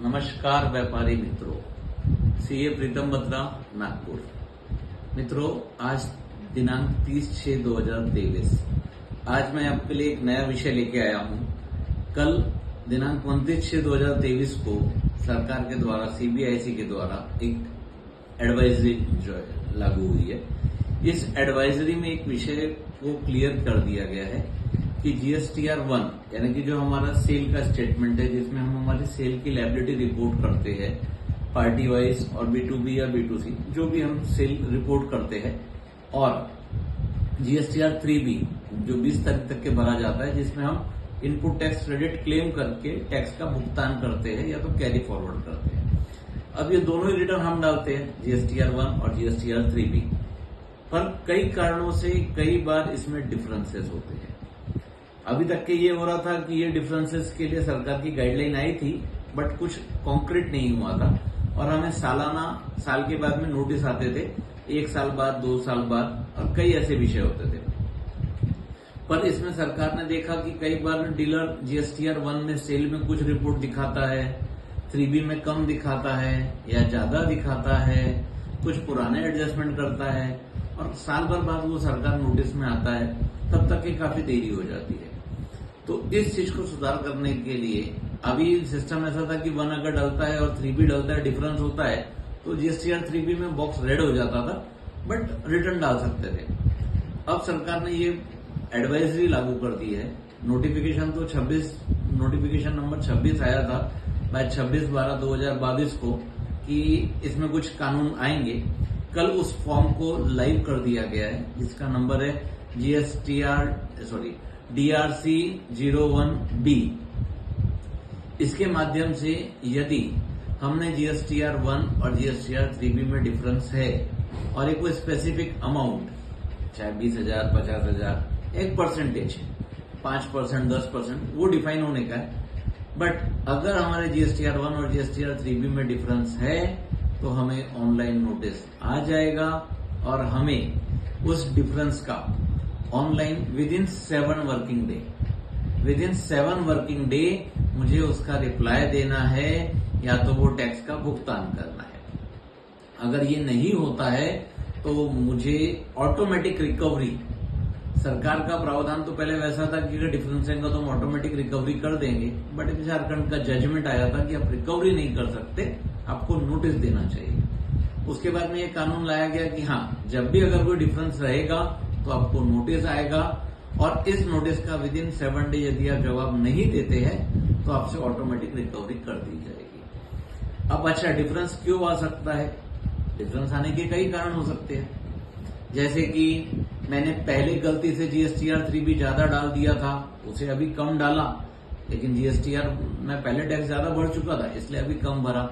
नमस्कार व्यापारी मित्रों, सीए प्रीतम बत्रा, नागपुर। मित्रों, आज दिनांक 30/6/2023। आज मैं आपके लिए एक नया विषय लेके आया हूं। कल दिनांक 29/6/2023 को सरकार के द्वारा, सीबीआईसी के द्वारा एक एडवाइजरी जो है लागू हुई है। इस एडवाइजरी में एक विषय को क्लियर कर दिया गया है कि जीएसटीआर 1 यानी कि जो हमारा सेल का स्टेटमेंट है, जिसमें हम हमारी सेल की लायबिलिटी रिपोर्ट करते हैं पार्टी वाइज और B2B या B2C, जो भी हम सेल रिपोर्ट करते हैं, और जीएसटीआर 3B जो 20 तारीख तक के भरा जाता है, जिसमें हम इनपुट टैक्स क्रेडिट क्लेम करके टैक्स का भुगतान करते हैं या तो कैरी फॉरवर्ड करते हैं। अब ये दोनों ही रिटर्न हम डालते हैं, जीएसटीआर 1 और जीएसटीआर 3B, पर कई कारणों से कई बार इसमें डिफरेंसेस होते हैं। अभी तक के ये हो रहा था कि ये डिफरेंसेस के लिए सरकार की गाइडलाइन आई थी, बट कुछ कॉन्क्रीट नहीं हुआ था और हमें साल के बाद में नोटिस आते थे, 1 साल बाद, 2 साल बाद, और कई ऐसे विषय होते थे। पर इसमें सरकार ने देखा कि कई बार डीलर जीएसटीआर 1 में सेल में कुछ रिपोर्ट दिखाता है, 3B में कम दिखाता है या ज्यादा दिखाता है, कुछ पुराने एडजस्टमेंट करता है, और साल भर बाद वो सरकार नोटिस में आता है, तब तक की काफी देरी हो जाती है। तो इस चीज को सुधार करने के लिए अभी सिस्टम ऐसा था कि 1 अगर डलता है और 3B डलता है, डिफरेंस होता है, तो जीएसटीआर 3B में बॉक्स रेड हो जाता था, बट रिटर्न डाल सकते थे। अब सरकार ने ये एडवाइजरी लागू कर दी है। नोटिफिकेशन तो नोटिफिकेशन नंबर 26 आया था 26/12/2022 को कि इसमें कुछ कानून आएंगे। कल उस फॉर्म को लाइव कर दिया गया है, जिसका नंबर है DRC 01B। इसके माध्यम से यदि हमने जीएसटीआर 1 और जीएसटीआर 3B में डिफरेंस है और एक कोई स्पेसिफिक अमाउंट, चाहे 20,000, 50,000, एक परसेंटेज, 5%, 10%, वो डिफाइन होने का है। बट अगर हमारे जीएसटीआर 1 और जीएसटीआर 3B में डिफरेंस है तो हमें ऑनलाइन नोटिस आ जाएगा और हमें उस डिफरेंस का ऑनलाइन विदिन 7 वर्किंग डे मुझे उसका रिप्लाई देना है या तो वो टैक्स का भुगतान करना है। अगर ये नहीं होता है तो मुझे ऑटोमेटिक रिकवरी, सरकार का प्रावधान तो पहले वैसा था कि अगर डिफरेंस है तो हम ऑटोमेटिक रिकवरी कर देंगे, बट झारखंड का जजमेंट आया था कि आप रिकवरी नहीं कर सकते, आपको नोटिस देना चाहिए। उसके बाद में ये कानून लाया गया कि हाँ, जब भी अगर कोई डिफरेंस रहेगा तो आपको नोटिस आएगा, और इस नोटिस का विदिन 7 डे यदि आप जवाब नहीं देते हैं तो आपसे ऑटोमेटिक रिकवरी कर दी जाएगी। अब अच्छा, डिफरेंस क्यों आ सकता है? डिफरेंस आने के कई कारण हो सकते हैं, जैसे कि मैंने पहले गलती से जीएसटीआर 3B ज्यादा डाल दिया था, उसे अभी कम डाला, लेकिन जीएसटीआर में पहले टैक्स ज्यादा भर चुका था, इसलिए अभी कम भरा।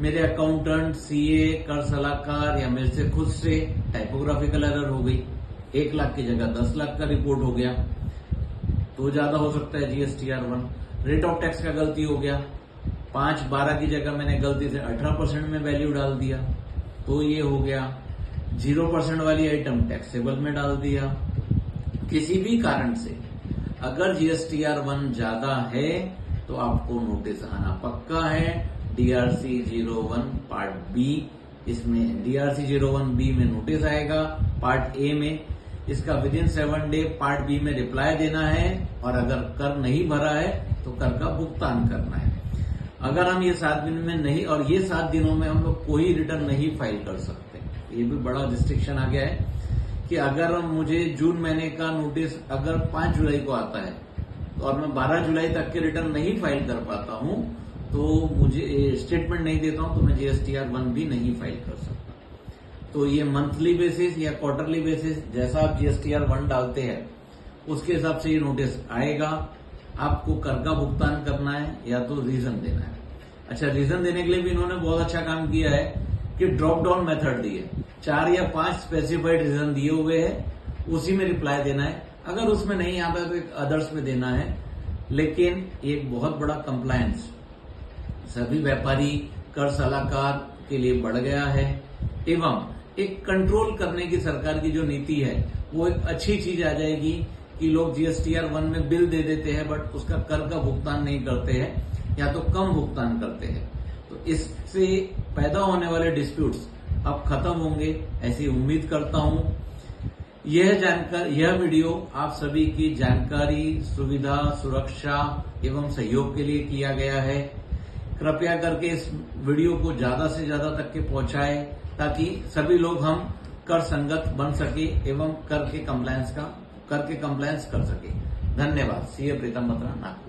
मेरे अकाउंटेंट, सीए, कर सलाहकार या मेरे से खुद से टाइपोग्राफिकल एरर हो गई, 1 लाख की जगह 10 लाख का रिपोर्ट हो गया, तो ज्यादा हो सकता है जीएसटीआर 1। रेट ऑफ टैक्स का गलती हो गया, 5/12 की जगह मैंने गलती से 18% में वैल्यू डाल दिया, तो ये हो गया। 0% वाली आइटम टैक्सेबल में डाल दिया। किसी भी कारण से अगर जीएसटीआर 1 ज्यादा है तो आपको नोटिस आना पक्का है। DRC 01 पार्ट बी, इसमें DRC 01B में नोटिस आएगा, पार्ट ए में इसका विदिन 7 डे पार्ट बी में रिप्लाई देना है, और अगर कर नहीं भरा है तो कर का भुगतान करना है। अगर हम ये 7 दिन में नहीं, और ये 7 दिनों में हम लोग कोई रिटर्न नहीं फाइल कर सकते, ये भी बड़ा रिस्ट्रिक्शन आ गया है कि अगर मुझे जून महीने का नोटिस अगर 5 जुलाई को आता है और मैं 12 जुलाई तक के रिटर्न नहीं फाइल कर पाता हूं, तो मुझे स्टेटमेंट नहीं देता हूं, तो मैं जीएसटीआर 1 भी नहीं फाइल कर सकता। तो ये मंथली बेसिस या क्वार्टरली बेसिस, जैसा आप जीएसटीआर 1 डालते हैं उसके हिसाब से ये नोटिस आएगा। आपको कर का भुगतान करना है या तो रीजन देना है। अच्छा, रीजन देने के लिए भी इन्होंने बहुत अच्छा काम किया है कि ड्रॉप डाउन मेथड दी है, 4 या 5 स्पेसिफाइड रीजन दिए हुए हैं, उसी में रिप्लाई देना है। अगर उसमें नहीं आता है तो एक अदर्स में देना है। लेकिन एक बहुत बड़ा कंप्लायंस सभी व्यापारी, कर सलाहकार के लिए बढ़ गया है, एवं एक कंट्रोल करने की सरकार की जो नीति है वो एक अच्छी चीज आ जाएगी कि लोग जीएसटीआर 1 में बिल दे देते हैं बट उसका कर का भुगतान नहीं करते हैं। या तो कम भुगतान करते हैं। तो इससे पैदा होने वाले डिस्प्यूट्स अब खत्म होंगे ऐसी उम्मीद करता हूं। यह वीडियो आप सभी की जानकारी, सुविधा, सुरक्षा एवं सहयोग के लिए किया गया है। कृपया करके इस वीडियो को ज्यादा से ज्यादा तक के पहुंचाएं ताकि सभी लोग हम कर संगत बन सके एवं कर के कंप्लायंस कर सके। धन्यवाद। सीए प्रीतम बत्रा, नागपुर।